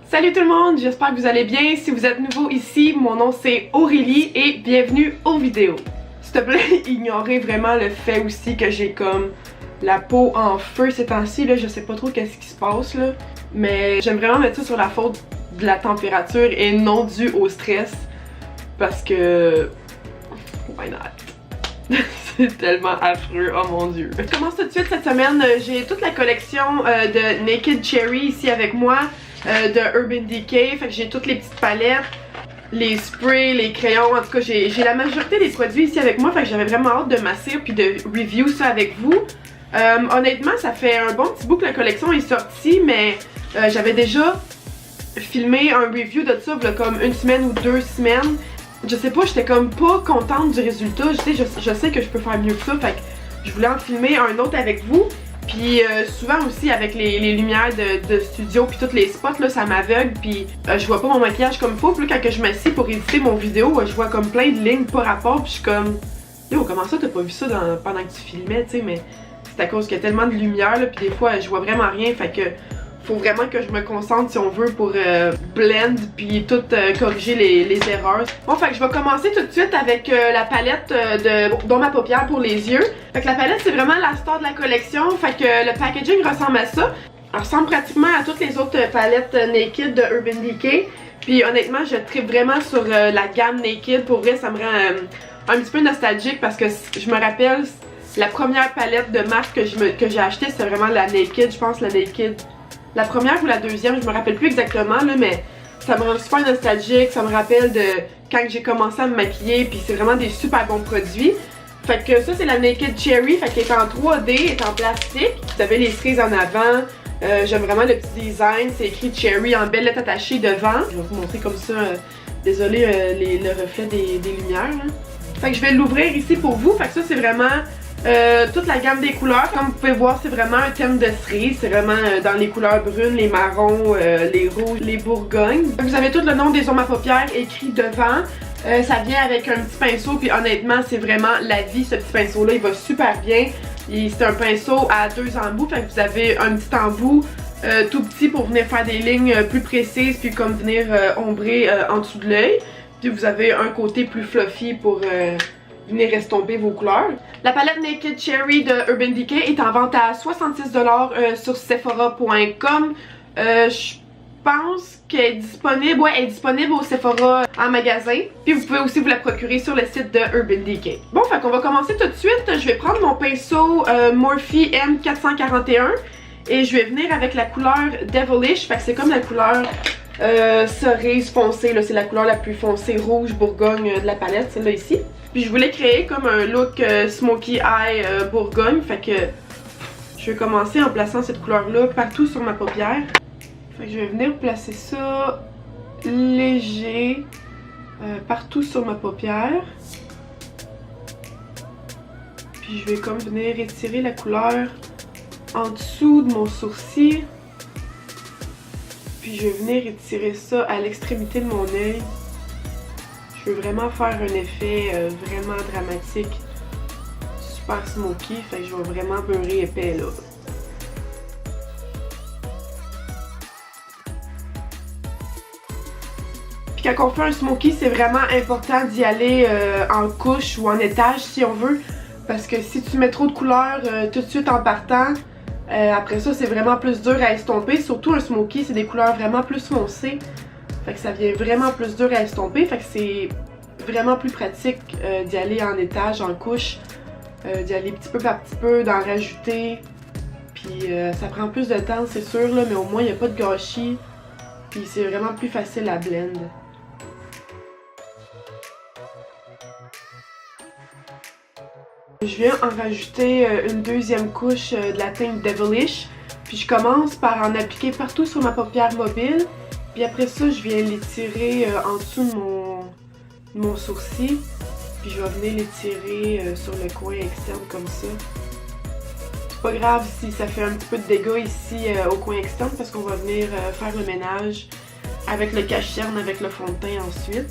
Salut tout le monde, j'espère que vous allez bien. Si vous êtes nouveau ici, mon nom c'est Aurélie et bienvenue aux vidéos. S'il te plaît, ignorez vraiment le fait aussi que j'ai comme la peau en feu ces temps-ci, là, je sais pas trop qu'est-ce qui se passe là. Mais j'aime vraiment mettre ça sur la faute de la température et non dû au stress. Parce que... why not? C'est tellement affreux, oh mon dieu. Je commence tout de suite cette semaine, j'ai toute la collection de Naked Cherry ici avec moi. De Urban Decay, fait que j'ai toutes les petites palettes, les sprays, les crayons, en tout cas j'ai la majorité des produits ici avec moi, fait que j'avais vraiment hâte de m'asseoir puis de review ça avec vous. Honnêtement ça fait un bon petit bout que la collection est sortie, mais j'avais déjà filmé un review de ça là, comme une semaine ou 2 semaines. Je sais pas, j'étais comme pas contente du résultat, je sais que je peux faire mieux que ça, fait que je voulais en filmer un autre avec vous. Puis souvent aussi avec les lumières de studio puis tous les spots là, ça m'aveugle puis je vois pas mon maquillage comme il faut. Puis là, quand je m'assieds pour éditer mon vidéo, je vois comme plein de lignes par rapport puis je suis comme yo, comment ça t'as pas vu ça pendant que tu filmais, tu sais, mais c'est à cause qu'il y a tellement de lumière là, puis des fois je vois vraiment rien, fait que faut vraiment que je me concentre si on veut pour blend puis tout corriger les erreurs. Bon, fait que je vais commencer tout de suite avec la palette de Dans ma paupière pour les yeux. Fait que la palette c'est vraiment la star de la collection, fait que le packaging ressemble à ça. Elle ressemble pratiquement à toutes les autres palettes Naked de Urban Decay. Puis honnêtement je tripe vraiment sur la gamme Naked, pour vrai ça me rend un petit peu nostalgique parce que je me rappelle la première palette de marque que j'ai achetée c'était vraiment la Naked, je pense la Naked. La première ou la deuxième, je me rappelle plus exactement là, mais ça me rend super nostalgique, ça me rappelle de quand j'ai commencé à me maquiller, puis c'est vraiment des super bons produits. Fait que ça c'est la Naked Cherry, fait qu'elle est en 3D, elle est en plastique, vous avez les cerises en avant, j'aime vraiment le petit design, c'est écrit Cherry en belles lettres attachées devant. Je vais vous montrer comme ça, désolé le reflet des lumières là. Fait que je vais l'ouvrir ici pour vous, fait que ça c'est vraiment... toute la gamme des couleurs, comme vous pouvez voir c'est vraiment un thème de cerise, c'est vraiment dans les couleurs brunes, les marrons, les rouges, les bourgognes. Vous avez tout le nom des zones à paupières écrit devant, ça vient avec un petit pinceau puis honnêtement c'est vraiment la vie ce petit pinceau là, il va super bien. C'est un pinceau à 2 embouts, fait que vous avez un petit embout tout petit pour venir faire des lignes plus précises puis comme venir ombrer en dessous de l'œil. Puis vous avez un côté plus fluffy pour... venez estomper vos couleurs. La palette Naked Cherry de Urban Decay est en vente à 66$ sur Sephora.com. Je pense qu'elle est disponible, ouais, elle est disponible au Sephora en magasin. Puis vous pouvez aussi vous la procurer sur le site de Urban Decay. Bon, fait qu'on va commencer tout de suite. Je vais prendre mon pinceau Morphe M441 et je vais venir avec la couleur Devilish. Fait que c'est comme la couleur cerise foncée, c'est la couleur la plus foncée rouge bourgogne de la palette, celle-là ici. Puis je voulais créer comme un look smoky eye bourgogne, fait que je vais commencer en plaçant cette couleur-là partout sur ma paupière. Fait que je vais venir placer ça léger partout sur ma paupière. Puis je vais comme venir étirer la couleur en dessous de mon sourcil. Puis je vais venir étirer ça à l'extrémité de mon œil. Je veux vraiment faire un effet vraiment dramatique, super smoky, fait que je vais vraiment beurrer épais là. Puis quand on fait un smoky, c'est vraiment important d'y aller en couche ou en étage si on veut, parce que si tu mets trop de couleurs tout de suite en partant, après ça c'est vraiment plus dur à estomper, surtout un smoky c'est des couleurs vraiment plus foncées. Fait que ça vient vraiment plus dur à estomper, fait que c'est vraiment plus pratique d'y aller en étage, en couche, d'y aller petit peu par petit peu, d'en rajouter. Puis ça prend plus de temps c'est sûr là, mais au moins il n'y a pas de gâchis. Puis c'est vraiment plus facile à blend. Je viens en rajouter une deuxième couche de la teinte Devilish. Puis je commence par en appliquer partout sur ma paupière mobile. Puis après ça, je viens l'étirer en dessous de mon sourcil. Puis je vais venir l'étirer sur le coin externe comme ça. C'est pas grave si ça fait un petit peu de dégâts ici au coin externe parce qu'on va venir faire le ménage avec le cache-cerne, avec le fond de teint ensuite.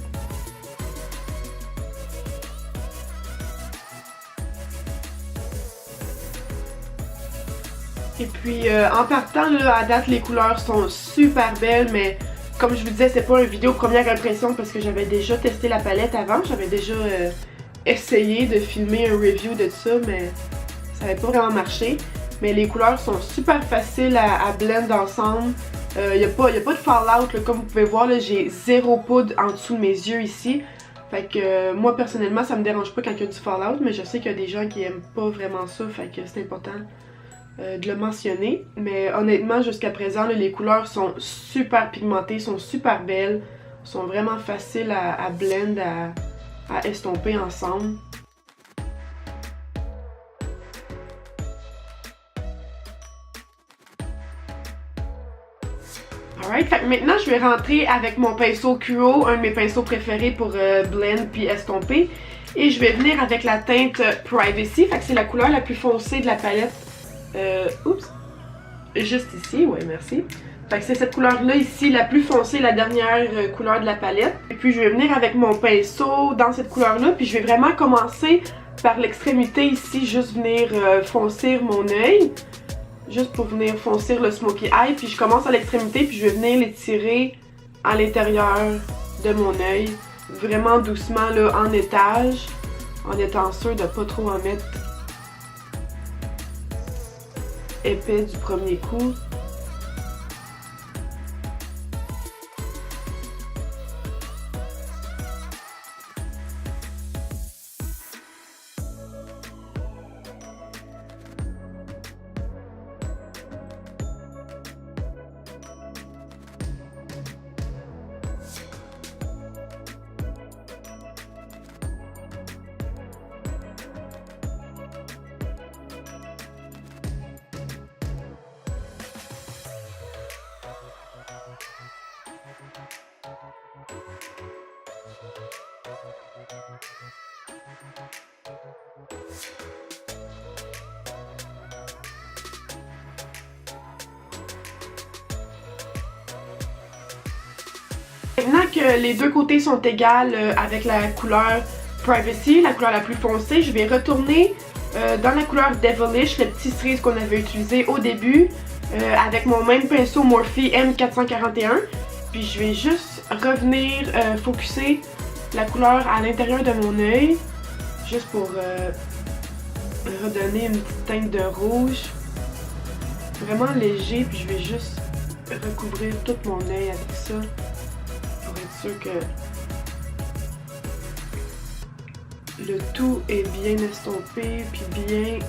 Et puis en partant là, à date les couleurs sont super belles, mais Comme je vous disais, c'est pas une vidéo première impression parce que j'avais déjà testé la palette avant. J'avais déjà essayé de filmer un review de ça, mais ça n'avait pas vraiment marché. Mais les couleurs sont super faciles à blend ensemble. Il n'y a pas de fallout, là, comme vous pouvez voir, j'ai zéro poudre en dessous de mes yeux ici. Fait que moi personnellement ça me dérange pas quand il y a du fallout, mais je sais qu'il y a des gens qui aiment pas vraiment ça, fait que c'est important de le mentionner. Mais honnêtement jusqu'à présent là, les couleurs sont super pigmentées, sont super belles, sont vraiment faciles à blend, à estomper ensemble. Alright, fait que maintenant je vais rentrer avec mon pinceau Kuro, un de mes pinceaux préférés pour blend puis estomper. Et je vais venir avec la teinte Privacy, fait que c'est la couleur la plus foncée de la palette. Oups, juste ici, ouais merci. Fait que c'est cette couleur là ici, la plus foncée, la dernière couleur de la palette. Et puis je vais venir avec mon pinceau dans cette couleur là, puis je vais vraiment commencer par l'extrémité ici, juste venir foncir mon œil. Juste pour venir foncir le smokey eye, puis je commence à l'extrémité, puis je vais venir l'étirer à l'intérieur de mon œil, vraiment doucement là, en étage, en étant sûr de pas trop en mettre épais du premier coup. Maintenant que les deux côtés sont égales avec la couleur Privacy, la couleur la plus foncée, je vais retourner dans la couleur Devilish, le petit cerise qu'on avait utilisé au début, avec mon même pinceau Morphe M441. Puis je vais juste revenir focusser la couleur à l'intérieur de mon œil, juste pour redonner une petite teinte de rouge. Vraiment léger, puis je vais juste recouvrir tout mon œil avec ça. Pour être sûr que le tout est bien estompé puis bien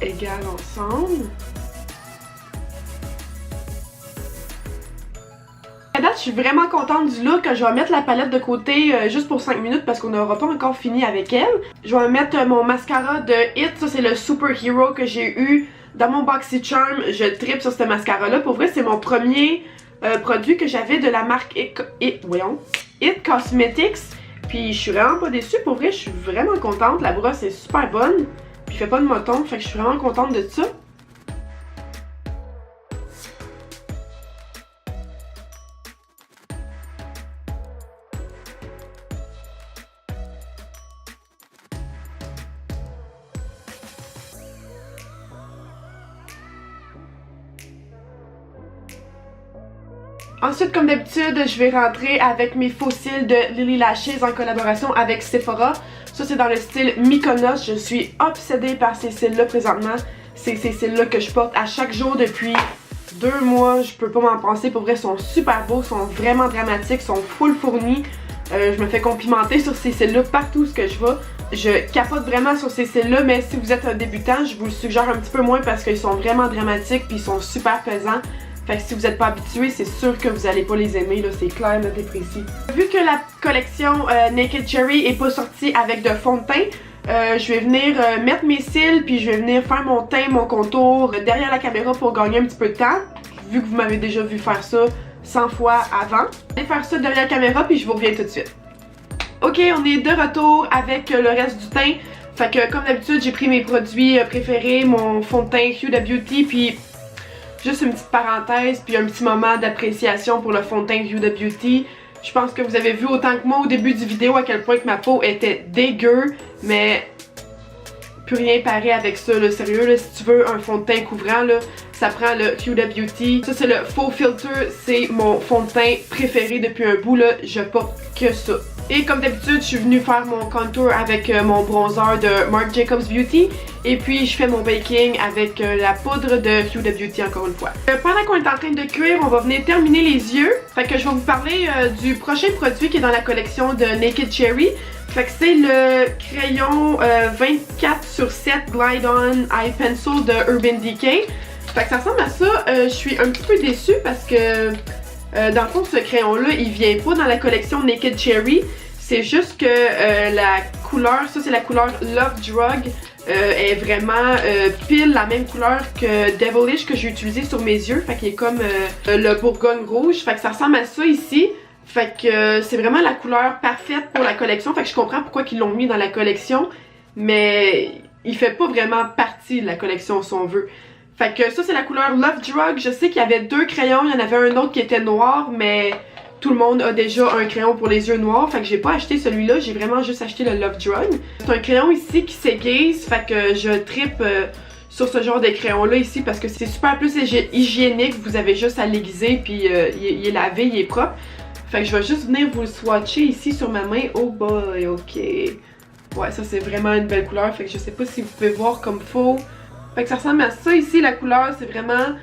égal ensemble. À date, je suis vraiment contente du look. Je vais mettre la palette de côté juste pour 5 minutes parce qu'on n'aura pas encore fini avec elle. Je vais mettre mon mascara de It. Ça, c'est le Super Hero que j'ai eu dans mon BoxyCharm. Je tripe sur ce mascara-là. Pour vrai, c'est mon premier produit que j'avais de la marque It Cosmetics. Puis je suis vraiment pas déçue. Pour vrai, je suis vraiment contente. La brosse est super bonne. Puis il fait pas de moton. Fait que je suis vraiment contente de ça. Ensuite, comme d'habitude, je vais rentrer avec mes faux cils de Lily Lashes en collaboration avec Sephora. Ça, c'est dans le style Mykonos. Je suis obsédée par ces cils-là présentement. C'est ces cils-là que je porte à chaque jour depuis 2 mois. Je peux pas m'en passer. Pour vrai, ils sont super beaux, sont vraiment dramatiques, sont full fournis. Je me fais complimenter sur ces cils-là partout où je vais. Je capote vraiment sur ces cils-là, mais si vous êtes un débutant, je vous le suggère un petit peu moins parce qu'ils sont vraiment dramatiques puis ils sont super pesants. Fait que si vous n'êtes pas habitué, c'est sûr que vous allez pas les aimer, là, c'est clair, net et précis. Vu que la collection Naked Cherry est pas sortie avec de fond de teint, je vais venir mettre mes cils, puis je vais venir faire mon teint, mon contour derrière la caméra pour gagner un petit peu de temps. Vu que vous m'avez déjà vu faire ça 100 fois avant. Je vais faire ça derrière la caméra, puis je vous reviens tout de suite. Ok, on est de retour avec le reste du teint. Fait que comme d'habitude, j'ai pris mes produits préférés, mon fond de teint Huda Beauty, puis juste une petite parenthèse, puis un petit moment d'appréciation pour le fond de teint Huda Beauty. Je pense que vous avez vu autant que moi au début du vidéo à quel point que ma peau était dégueu, mais plus rien pareil avec ça, là, sérieux, là, si tu veux un fond de teint couvrant, là, ça prend le Huda Beauty. Ça, c'est le Faux Filter, c'est mon fond de teint préféré depuis un bout, là, je porte que ça. Et comme d'habitude, je suis venue faire mon contour avec mon bronzer de Marc Jacobs Beauty. Et puis, je fais mon baking avec la poudre de Huda Beauty, encore une fois. Pendant qu'on est en train de cuire, on va venir terminer les yeux. Fait que je vais vous parler du prochain produit qui est dans la collection de Naked Cherry. Fait que c'est le crayon 24/7 Glide On Eye Pencil de Urban Decay. Fait que ça ressemble à ça. Je suis un petit peu déçue parce que dans le fond, ce crayon-là, il vient pas dans la collection Naked Cherry. C'est juste que la couleur, ça c'est la couleur Love Drug, est vraiment pile la même couleur que Devilish que j'ai utilisé sur mes yeux. Fait qu'il est comme le Bourgogne rouge. Fait que ça ressemble à ça ici. Fait que c'est vraiment la couleur parfaite pour la collection. Fait que je comprends pourquoi ils l'ont mis dans la collection. Mais il fait pas vraiment partie de la collection si on veut. Fait que ça c'est la couleur Love Drug. Je sais qu'il y avait deux crayons, il y en avait un autre qui était noir, mais tout le monde a déjà un crayon pour les yeux noirs. Fait que j'ai pas acheté celui-là, j'ai vraiment juste acheté le Love Drug. C'est un crayon ici qui s'aiguise, fait que je trippe sur ce genre de crayon là ici parce que c'est super plus hygiénique. Vous avez juste à l'aiguiser puis il est lavé, il est propre. Fait que je vais juste venir vous le swatcher ici sur ma main. Oh boy, ok. Ouais, ça c'est vraiment une belle couleur, fait que je sais pas si vous pouvez voir comme faux. Fait que ça ressemble à ça ici, la couleur, c'est vraiment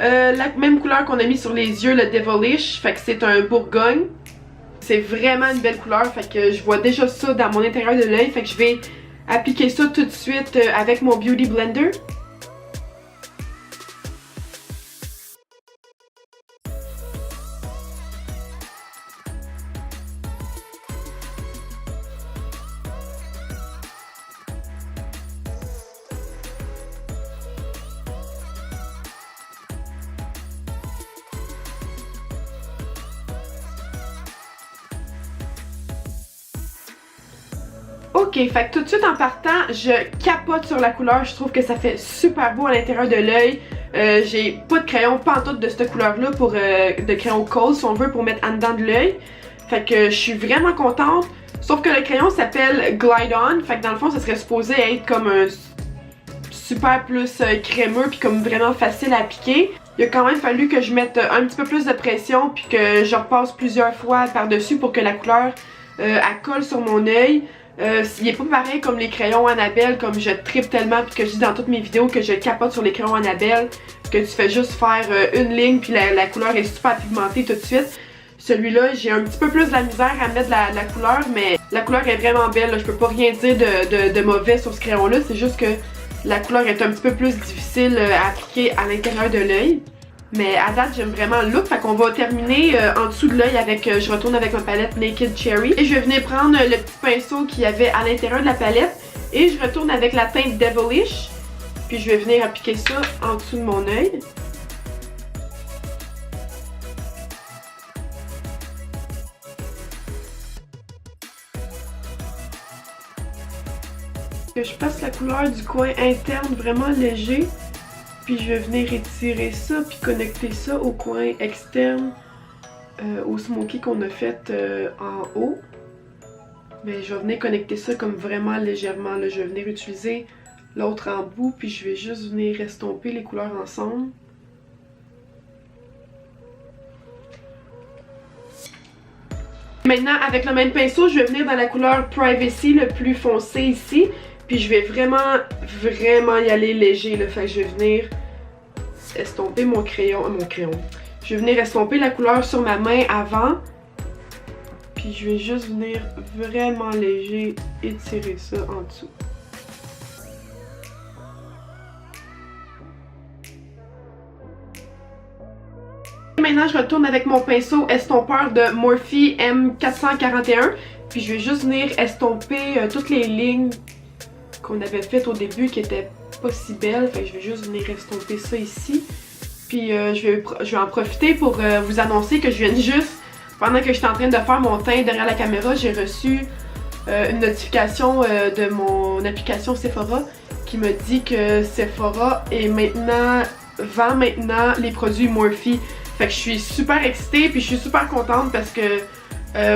la même couleur qu'on a mis sur les yeux, le Devilish. Fait que c'est un Bourgogne. C'est vraiment une belle couleur, fait que je vois déjà ça dans mon intérieur de l'œil. Fait que je vais appliquer ça tout de suite avec mon Beauty Blender. Ok, fait que tout de suite en partant, je capote sur la couleur. Je trouve que ça fait super beau à l'intérieur de l'œil. J'ai pas de crayon pantoute de cette couleur-là pour de crayon Kohl si on veut pour mettre en dedans de l'œil. Fait que je suis vraiment contente. Sauf que le crayon s'appelle Glide On. Fait que dans le fond, ça serait supposé être comme un super plus crémeux puis comme vraiment facile à appliquer. Il a quand même fallu que je mette un petit peu plus de pression puis que je repasse plusieurs fois par-dessus pour que la couleur elle colle sur mon œil. Il est pas pareil comme les crayons Annabelle, comme je trippe tellement puis que je dis dans toutes mes vidéos que je capote sur les crayons Annabelle, que tu fais juste faire une ligne puis la couleur est super pigmentée tout de suite. Celui-là, j'ai un petit peu plus de la misère à mettre la couleur, mais la couleur est vraiment belle, là. Je peux pas rien dire de mauvais sur ce crayon-là, c'est juste que la couleur est un petit peu plus difficile à appliquer à l'intérieur de l'œil. Mais à date, j'aime vraiment le look. Fait qu'on va terminer en dessous de l'œil avec, je retourne avec ma palette Naked Cherry. Et je vais venir prendre le petit pinceau qu'il y avait à l'intérieur de la palette. Et je retourne avec la teinte Devilish. Puis je vais venir appliquer ça en dessous de mon œil. Que je passe la couleur du coin interne vraiment léger. Puis je vais venir étirer ça puis connecter ça au coin externe, au smoky qu'on a fait en haut. Mais je vais venir connecter ça comme vraiment légèrement. Là. Je vais venir utiliser l'autre en bout puis je vais juste venir estomper les couleurs ensemble. Maintenant, avec le même pinceau, je vais venir dans la couleur Privacy, le plus foncé ici. Puis je vais vraiment y aller léger. Là. Fait que je vais venir estomper mon crayon. Je vais venir estomper la couleur sur ma main avant. Puis je vais juste venir vraiment léger étirer ça en dessous. Maintenant, je retourne avec mon pinceau estompeur de Morphe M441. Puis je vais juste venir estomper toutes les lignes qu'on avait faites au début qui étaient pas si belles. Fait que je vais juste venir estomper ça ici. Puis je vais en profiter pour vous annoncer que je viens juste, pendant que j'étais en train de faire mon teint derrière la caméra, j'ai reçu une notification de mon application Sephora qui me dit que Sephora vend maintenant les produits Morphe. Fait que je suis super excitée puis je suis super contente parce que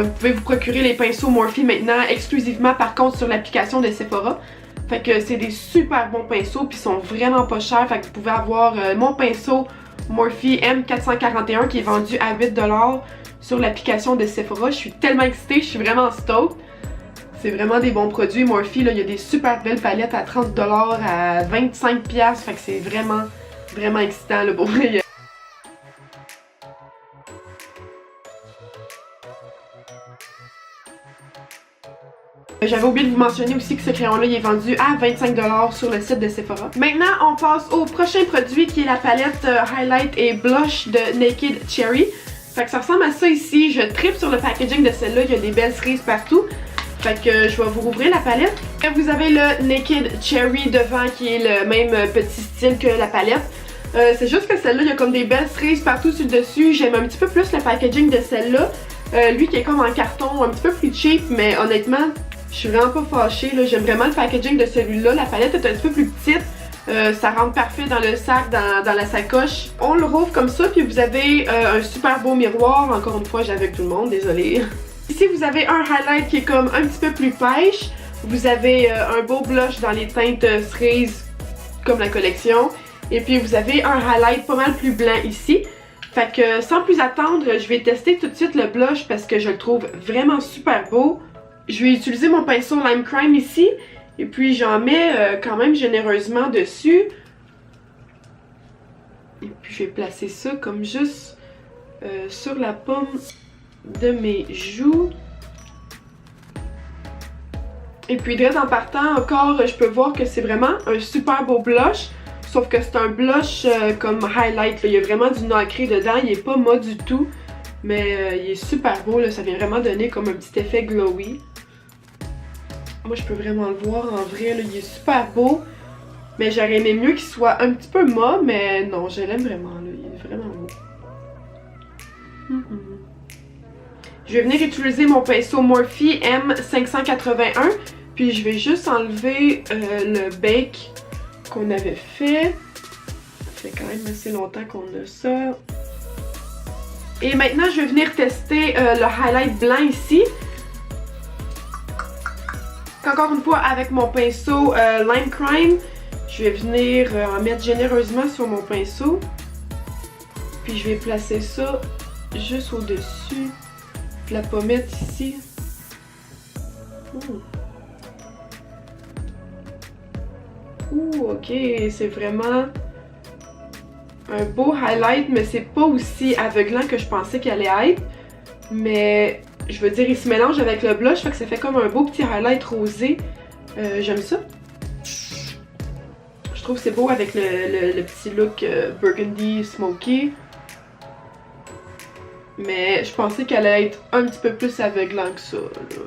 vous pouvez vous procurer les pinceaux Morphe maintenant exclusivement par contre sur l'application de Sephora. Fait que c'est des super bons pinceaux puis ils sont vraiment pas chers. Fait que vous pouvez avoir mon pinceau Morphe M441 qui est vendu à 8$ sur l'application de Sephora. Je suis tellement excitée, je suis vraiment stoked. C'est vraiment des bons produits. Morphe, là, il y a des super belles palettes à 30$, à 25$. Fait que c'est vraiment excitant là, pour vrai. J'avais oublié de vous mentionner aussi que ce crayon-là il est vendu à 25$ sur le site de Sephora. Maintenant, on passe au prochain produit qui est la palette Highlight et Blush de Naked Cherry. Fait que ça ressemble à ça ici. Je tripe sur le packaging de celle-là. Il y a des belles cerises partout. Fait que je vais vous rouvrir la palette. Vous avez le Naked Cherry devant qui est le même petit style que la palette. C'est juste que celle-là, il y a comme des belles cerises partout sur le dessus. J'aime un petit peu plus le packaging de celle-là. Lui qui est comme en carton, un petit peu plus cheap, mais honnêtement, je suis vraiment pas fâchée. J'aime vraiment le packaging de celui-là. La palette est un petit peu plus petite. Ça rentre parfait dans le sac, dans la sacoche. On le rouvre comme ça, puis vous avez un super beau miroir. Encore une fois, j'ai avec tout le monde, désolée. Ici, vous avez un highlight qui est comme un petit peu plus pêche. Vous avez un beau blush dans les teintes cerises, comme la collection. Et puis, vous avez un highlight pas mal plus blanc ici. Fait que, sans plus attendre, je vais tester tout de suite le blush parce que je le trouve vraiment super beau. Je vais utiliser mon pinceau Lime Crime ici. Et puis, j'en mets quand même généreusement dessus. Et puis, je vais placer ça comme juste sur la paume de mes joues. Et puis direct en partant encore, je peux voir que c'est vraiment un super beau blush. Sauf que c'est un blush comme highlight, là. Il y a vraiment du nacré dedans, il est pas mat du tout. Mais il est super beau, là. Ça vient vraiment donner comme un petit effet glowy. Moi je peux vraiment le voir en vrai, là. Il est super beau. Mais j'aurais aimé mieux qu'il soit un petit peu mat, mais non, je l'aime vraiment, là. Il est vraiment beau. Je vais venir utiliser mon pinceau Morphe M581. Puis je vais juste enlever le bake qu'on avait fait. Ça fait quand même assez longtemps qu'on a ça. Et maintenant, je vais venir tester le highlight blanc ici. Encore une fois, avec mon pinceau Lime Crime. Je vais venir en mettre généreusement sur mon pinceau. Puis je vais placer ça juste au-dessus de la pommette ici. Ouh, ok, c'est vraiment un beau highlight, mais c'est pas aussi aveuglant que je pensais qu'il allait être. Mais je veux dire, il se mélange avec le blush, fait que ça fait comme un beau petit highlight rosé. J'aime ça. Je trouve que c'est beau avec le petit look burgundy smoky. Mais je pensais qu'elle allait être un petit peu plus aveuglant que ça, là.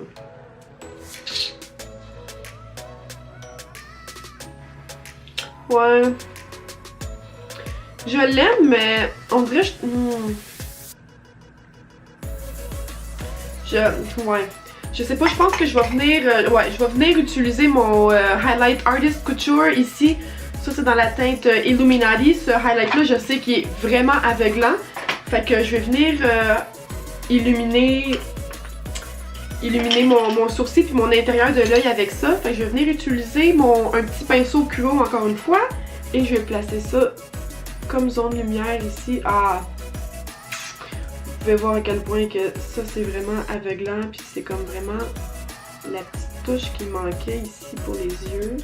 Ouais. Je l'aime, mais on dirait ouais. Je sais pas, je pense que je vais venir... je vais venir utiliser mon Highlight Artist Couture ici. Ça, c'est dans la teinte Illuminati. Ce highlight-là, je sais qu'il est vraiment aveuglant. Fait que je vais venir illuminer mon sourcil puis mon intérieur de l'œil avec ça. Fait que je vais venir utiliser un petit pinceau Cuo encore une fois. Et je vais placer ça comme zone lumière ici. Ah! Vous pouvez voir à quel point que ça c'est vraiment aveuglant. Puis c'est comme vraiment la petite touche qui manquait ici pour les yeux.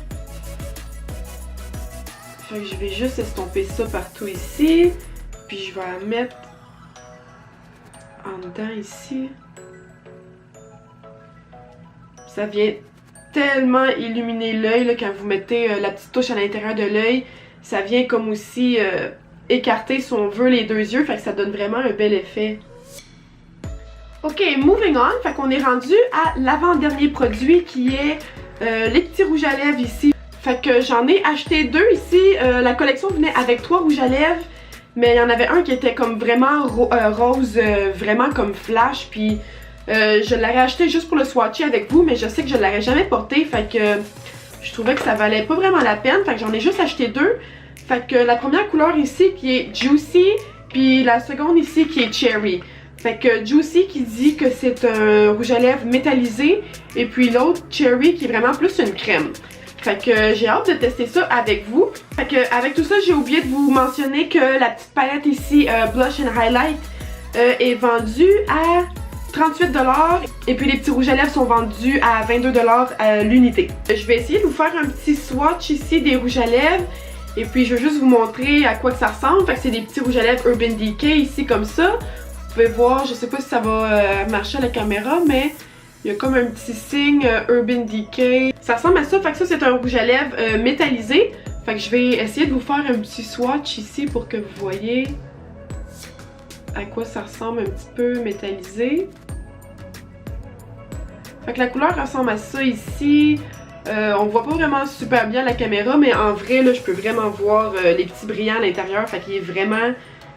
Fait que je vais juste estomper ça partout ici. Puis je vais la mettre en dedans ici. Ça vient tellement illuminer l'œil quand vous mettez la petite touche à l'intérieur de l'œil. Ça vient comme aussi écarter, si on veut, les deux yeux. Fait que ça donne vraiment un bel effet. Ok, moving on. Fait qu'on est rendu à l'avant-dernier produit qui est les petits rouges à lèvres ici. Fait que j'en ai acheté deux ici. La collection venait avec 3 rouges à lèvres. Mais il y en avait un qui était comme vraiment rose, vraiment comme flash. Puis je l'aurais acheté juste pour le swatcher avec vous, mais je sais que je l'aurais jamais porté. Fait que je trouvais que ça valait pas vraiment la peine. Fait que j'en ai juste acheté deux. Fait que la première couleur ici qui est Juicy, puis la seconde ici qui est Cherry. Fait que Juicy qui dit que c'est un rouge à lèvres métallisé, et puis l'autre Cherry qui est vraiment plus une crème. Fait que j'ai hâte de tester ça avec vous. Fait que avec tout ça, j'ai oublié de vous mentionner que la petite palette ici, Blush and Highlight, est vendue à 38$ et puis les petits rouges à lèvres sont vendus à 22$ l'unité. Je vais essayer de vous faire un petit swatch ici des rouges à lèvres et puis je vais juste vous montrer à quoi que ça ressemble. Fait que c'est des petits rouges à lèvres Urban Decay ici comme ça. Vous pouvez voir, je sais pas si ça va marcher à la caméra, mais il y a comme un petit signe Urban Decay. Ça ressemble à ça, fait que ça c'est un rouge à lèvres métallisé. Fait que je vais essayer de vous faire un petit swatch ici pour que vous voyez à quoi ça ressemble un petit peu métallisé. Fait que la couleur ressemble à ça ici. On voit pas vraiment super bien à la caméra, mais en vrai là je peux vraiment voir les petits brillants à l'intérieur. Fait qu'il est vraiment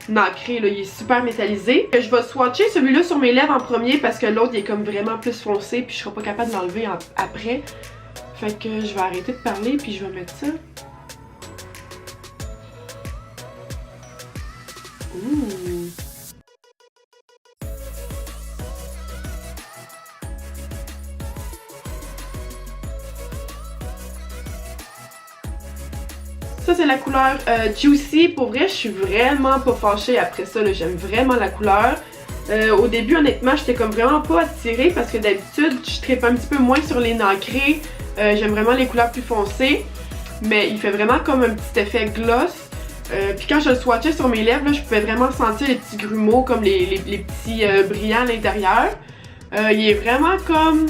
nacré, là, il est super métallisé. Je vais swatcher celui-là sur mes lèvres en premier parce que l'autre il est comme vraiment plus foncé puis je serai pas capable de l'enlever après. Fait que je vais arrêter de parler puis je vais mettre ça. Ouh. Ça c'est la couleur Juicy. Pour vrai je suis vraiment pas fâchée après ça, j'aime vraiment la couleur. Au début honnêtement j'étais comme vraiment pas attirée parce que d'habitude je trippe un petit peu moins sur les nacrés. J'aime vraiment les couleurs plus foncées. Mais il fait vraiment comme un petit effet gloss. Puis quand je le swatchais sur mes lèvres, là, je pouvais vraiment sentir les petits grumeaux comme les petits brillants à l'intérieur. Il est vraiment comme...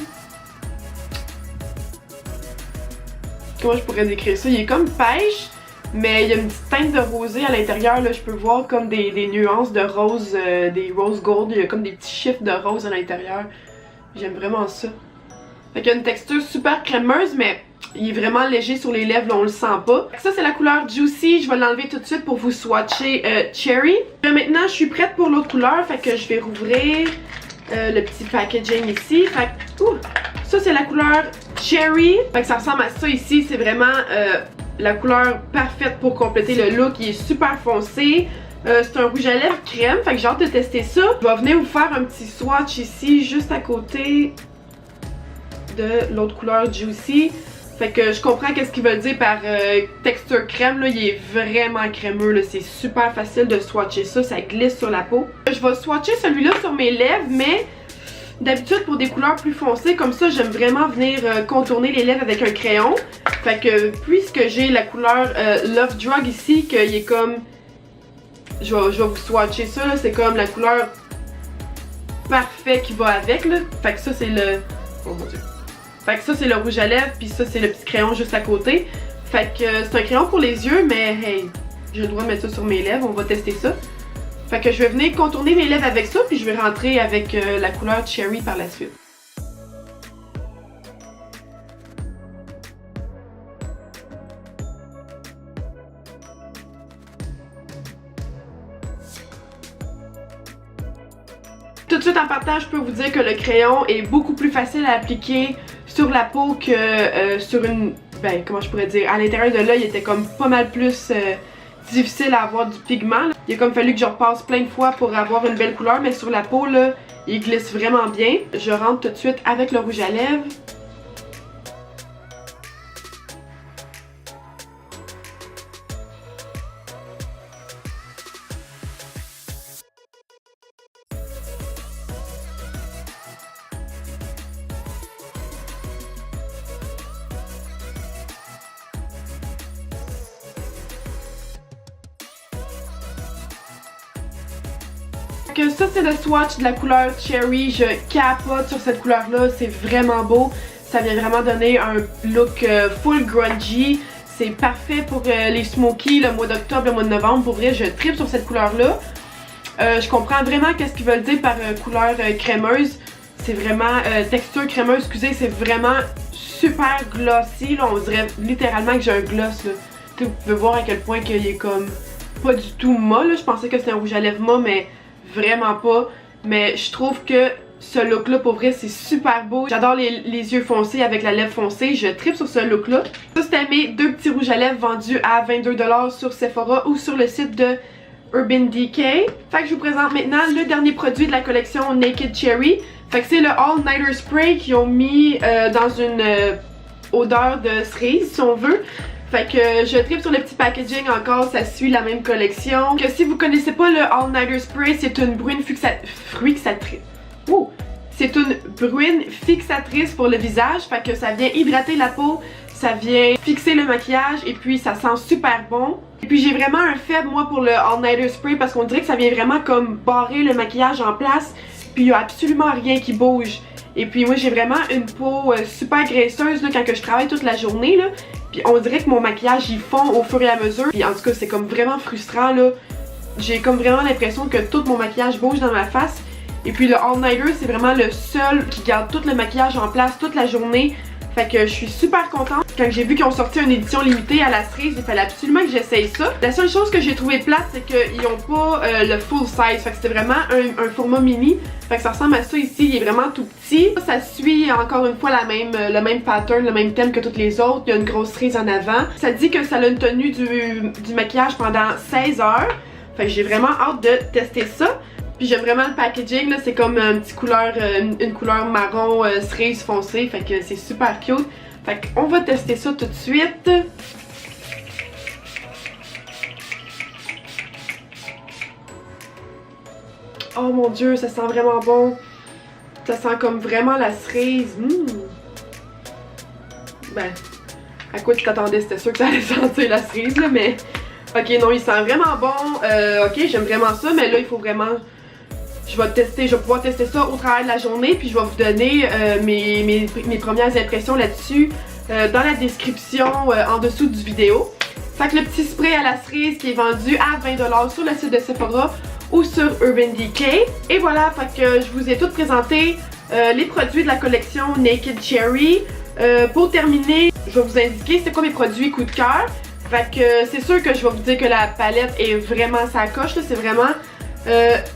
Comment je pourrais décrire ça? Il est comme pêche. Mais il y a une petite teinte de rosé à l'intérieur, là, je peux voir comme des nuances de rose, des rose gold, il y a comme des petits chiffres de rose à l'intérieur. J'aime vraiment ça. Fait qu'il y a une texture super crémeuse, mais il est vraiment léger sur les lèvres, là, on le sent pas. Ça c'est la couleur Juicy, je vais l'enlever tout de suite pour vous swatcher Cherry. Là, maintenant je suis prête pour l'autre couleur, fait que je vais rouvrir le petit packaging ici. Fait que, ça c'est la couleur Cherry, fait que ça ressemble à ça ici, c'est vraiment... la couleur parfaite pour compléter le look, il est super foncé. C'est un rouge à lèvres crème, fait que j'ai hâte de tester ça. Je vais venir vous faire un petit swatch ici, juste à côté de l'autre couleur Juicy. Fait que je comprends qu'est-ce qu'ils veulent dire par texture crème, là, il est vraiment crémeux, c'est super facile de swatcher ça, ça glisse sur la peau. Je vais swatcher celui-là sur mes lèvres, mais... D'habitude pour des couleurs plus foncées comme ça, j'aime vraiment venir contourner les lèvres avec un crayon. Fait que puisque j'ai la couleur Love Drug ici, qu'il est comme... Je vais vous swatcher ça, c'est comme la couleur parfaite qui va avec, là. Fait que ça c'est le... Oh mon dieu. Fait que ça c'est le rouge à lèvres, puis ça c'est le petit crayon juste à côté. Fait que c'est un crayon pour les yeux, mais hey, je dois mettre ça sur mes lèvres, on va tester ça. Fait que je vais venir contourner mes lèvres avec ça, puis je vais rentrer avec la couleur Cherry par la suite. Tout de suite en partant, je peux vous dire que le crayon est beaucoup plus facile à appliquer sur la peau que sur une... Ben, comment je pourrais dire? À l'intérieur de l'œil, il était comme pas mal plus... difficile à avoir du pigment. Il a comme fallu que je repasse plein de fois pour avoir une belle couleur, mais sur la peau là, il glisse vraiment bien. Je rentre tout de suite avec le rouge à lèvres. Que ça c'est le swatch de la couleur Cherry, je capote sur cette couleur là, c'est vraiment beau, ça vient vraiment donner un look full grungy, c'est parfait pour les smokies, le mois d'octobre, le mois de novembre, pour vrai je tripe sur cette couleur là. Je comprends vraiment qu'est-ce qu'ils veulent dire par couleur crémeuse, c'est vraiment texture crémeuse, excusez, c'est vraiment super glossy, là, on dirait littéralement que j'ai un gloss là. Vous pouvez voir à quel point qu'il est comme pas du tout mat là, je pensais que c'était un rouge à lèvres mat mais vraiment pas, mais je trouve que ce look là pour vrai c'est super beau. J'adore les yeux foncés avec la lèvre foncée, je tripe sur ce look là. Ça c'était mes deux petits rouges à lèvres vendus à 22$ sur Sephora ou sur le site de Urban Decay. Fait que je vous présente maintenant le dernier produit de la collection Naked Cherry. Fait que c'est le All Nighter Spray qu'ils ont mis dans une odeur de cerise si on veut. Fait que je tripe sur le petit packaging encore, ça suit la même collection. Que si vous connaissez pas le All Nighter Spray, c'est une bruine fixatrice. Oh! C'est une bruine fixatrice pour le visage, fait que ça vient hydrater la peau, ça vient fixer le maquillage et puis ça sent super bon. Et puis j'ai vraiment un faible moi pour le All Nighter Spray parce qu'on dirait que ça vient vraiment comme barrer le maquillage en place, puis il y a absolument rien qui bouge. Et puis moi j'ai vraiment une peau super graisseuse là, quand que je travaille toute la journée là. Puis on dirait que mon maquillage il fond au fur et à mesure. Puis en tout cas c'est comme vraiment frustrant là. J'ai comme vraiment l'impression que tout mon maquillage bouge dans ma face. Et puis le All Nighter c'est vraiment le seul qui garde tout le maquillage en place toute la journée. Fait que je suis super contente. Quand j'ai vu qu'ils ont sorti une édition limitée à la cerise, il fallait absolument que j'essaye ça. La seule chose que j'ai trouvé plate, c'est qu'ils n'ont pas le full size. Fait que c'était vraiment un format mini. Fait que ça ressemble à ça ici, il est vraiment tout petit. Ça suit encore une fois le même pattern, le même thème que toutes les autres. Il y a une grosse cerise en avant. Ça dit que ça a une tenue du maquillage pendant 16 heures. Fait que j'ai vraiment hâte de tester ça. Puis j'aime vraiment le packaging, là, c'est comme une couleur marron cerise foncée, fait que c'est super cute. Fait qu'on va tester ça tout de suite. Oh mon dieu, ça sent vraiment bon. Ça sent comme vraiment la cerise. Ben, à quoi tu t'attendais? C'était sûr que ça allait sentir la cerise, là, mais... Ok, non, il sent vraiment bon. Ok, j'aime vraiment ça, mais là, il faut vraiment... Je vais pouvoir tester ça au travers de la journée, puis je vais vous donner mes premières impressions là-dessus dans la description en dessous du vidéo. Fait que le petit spray à la cerise qui est vendu à 20$ sur le site de Sephora ou sur Urban Decay. Et voilà, fait que je vous ai toutes présenté les produits de la collection Naked Cherry. Pour terminer, je vais vous indiquer c'est quoi mes produits coup de cœur. Fait que c'est sûr que je vais vous dire que la palette est vraiment sa coche, c'est vraiment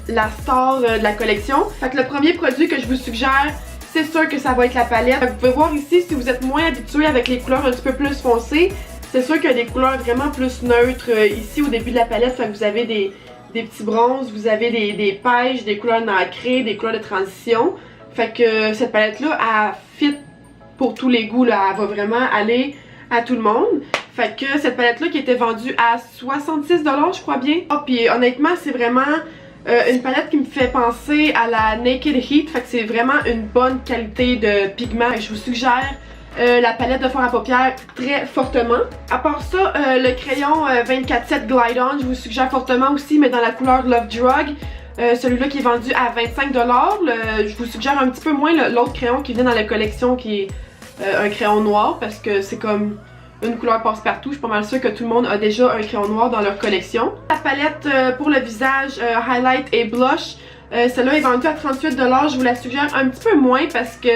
la star de la collection. Fait que le premier produit que je vous suggère, c'est sûr que ça va être la palette. Vous pouvez voir ici, si vous êtes moins habitué avec les couleurs un petit peu plus foncées, c'est sûr qu'il y a des couleurs vraiment plus neutres ici au début de la palette. Fait que vous avez des petits bronzes, vous avez des pêches, des couleurs nacrées, des couleurs de transition. Fait que cette palette-là, elle fit pour tous les goûts, là. Elle va vraiment aller à tout le monde. Fait que cette palette-là qui était vendue à 66$, je crois bien. Oh, puis honnêtement, c'est vraiment une palette qui me fait penser à la Naked Heat. Fait que c'est vraiment une bonne qualité de pigment. Je vous suggère la palette de fard à paupières très fortement. À part ça, le crayon 24/7 Glide On, je vous suggère fortement aussi, mais dans la couleur Love Drug. Celui-là qui est vendu à 25$. Je vous suggère un petit peu moins l'autre crayon qui vient dans la collection qui est un crayon noir parce que c'est comme une couleur passe-partout. Je suis pas mal sûre que tout le monde a déjà un crayon noir dans leur collection. La palette pour le visage Highlight et Blush, celle-là est vendue à 38$. Je vous la suggère un petit peu moins parce que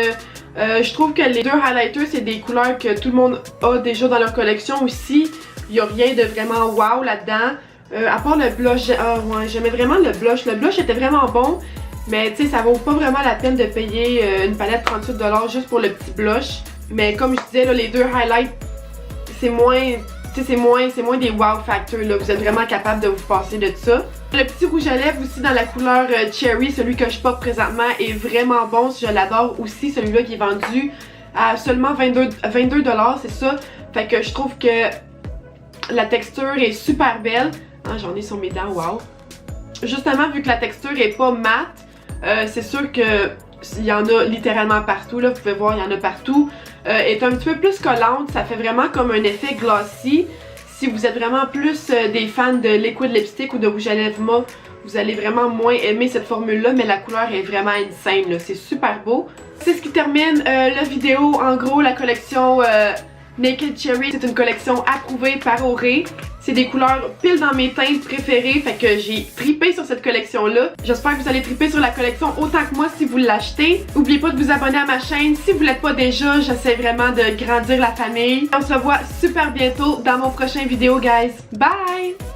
je trouve que les deux highlighters, c'est des couleurs que tout le monde a déjà dans leur collection aussi. Il n'y a rien de vraiment wow là-dedans. À part le blush, ouais, j'aimais vraiment le blush. Le blush était vraiment bon, mais tu sais, ça vaut pas vraiment la peine de payer une palette 38$ juste pour le petit blush. Mais comme je disais, là, les deux highlights, c'est moins des wow factors, là. Vous êtes vraiment capable de vous passer de ça. Le petit rouge à lèvres aussi dans la couleur Cherry, celui que je porte présentement est vraiment bon. Je l'adore aussi, celui-là qui est vendu à seulement 22$, c'est ça. Fait que je trouve que la texture est super belle. Ah, j'en ai sur mes dents, wow. Justement, vu que la texture est pas mate, c'est sûr que il y en a littéralement partout, là, vous pouvez voir, il y en a partout. Est un petit peu plus collante, ça fait vraiment comme un effet glossy. Si vous êtes vraiment plus des fans de liquid lipstick ou de rouge à lèvres mat, vous allez vraiment moins aimer cette formule-là, mais la couleur est vraiment insane, c'est super beau. C'est ce qui termine la vidéo. En gros, la collection Naked Cherry, c'est une collection approuvée par Oré. C'est des couleurs pile dans mes teintes préférées, fait que j'ai tripé sur cette collection-là. J'espère que vous allez triper sur la collection autant que moi si vous l'achetez. N'oubliez pas de vous abonner à ma chaîne si vous ne l'êtes pas déjà. J'essaie vraiment de grandir la famille. On se revoit super bientôt dans mon prochain vidéo, guys. Bye!